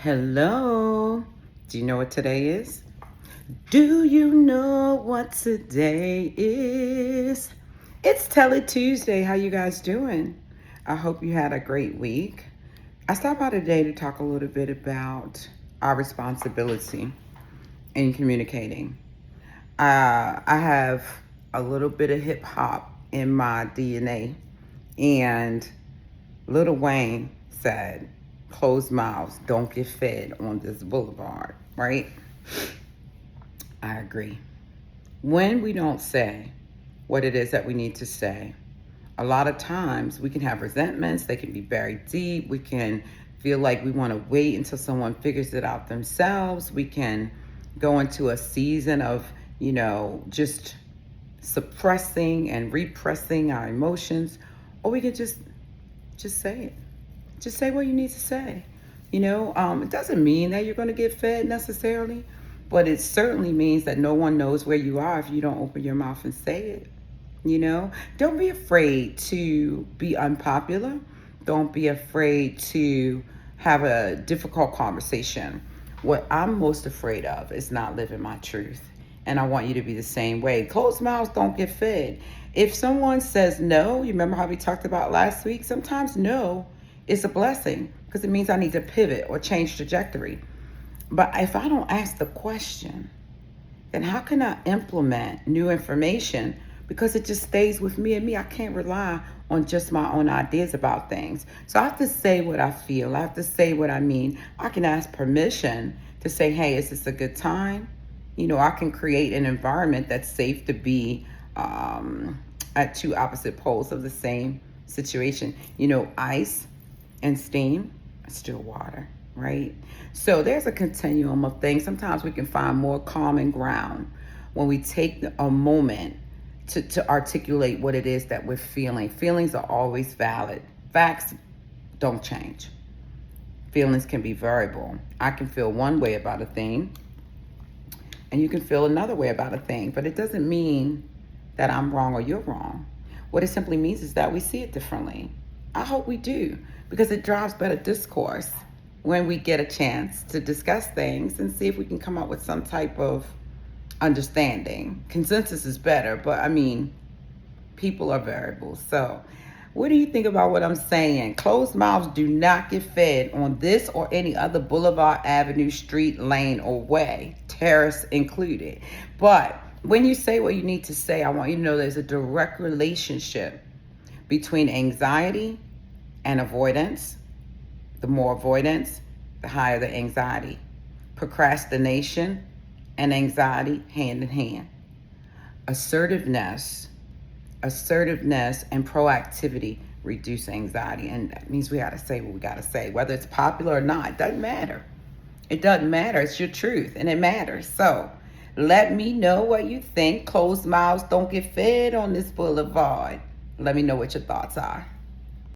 Hello. Do you know what today is? Do you know what today is? It's Tele Tuesday. How you guys doing? I hope you had a great week. I stopped by today to talk a little bit about our responsibility in communicating. I have a little bit of hip hop in my DNA, and Lil Wayne said, closed mouths don't get fed on this boulevard, right? I agree. When we don't say what it is that we need to say, a lot of times we can have resentments, they can be buried deep, we can feel like we want to wait until someone figures it out themselves, we can go into a season of, just suppressing and repressing our emotions, or we can just say it. Just say what you need to say. It doesn't mean that you're going to get fed necessarily, but it certainly means that no one knows where you are if you don't open your mouth and say it. Don't be afraid to be unpopular. Don't be afraid to have a difficult conversation. What I'm most afraid of is not living my truth. And I want you to be the same way. Closed mouths don't get fed. If someone says no, you remember how we talked about last week? Sometimes no is a blessing because it means I need to pivot or change trajectory. But if I don't ask the question, then how can I implement new information? Because it just stays with me and me. I can't rely on just my own ideas about things. So I have to say what I feel. I have to say what I mean. I can ask permission to say, hey, is this a good time? I can create an environment that's safe to be at two opposite poles of the same situation. Ice and steam are still water, right? So there's a continuum of things. Sometimes we can find more common ground when we take a moment to articulate what it is that we're feeling. Feelings are always valid. Facts don't change. Feelings can be variable. I can feel one way about a thing, and you can feel another way about a thing, but it doesn't mean that I'm wrong or you're wrong. What it simply means is that we see it differently. I hope we do, because it drives better discourse when we get a chance to discuss things and see if we can come up with some type of understanding. Consensus is better, but people are variables. So, what do you think about what I'm saying? Closed mouths do not get fed on this or any other boulevard, avenue, street, lane, or way, terrace included. But when you say what you need to say, I want you to know there's a direct relationship between anxiety and avoidance. The more avoidance, the higher the anxiety. Procrastination and anxiety hand in hand. Assertiveness and proactivity reduce anxiety, and that means we got to say what we got to say, whether it's popular or not. It doesn't matter. It's your truth, and it matters. So let me know what you think. Closed mouths don't get fed on this boulevard. Let me know what your thoughts are.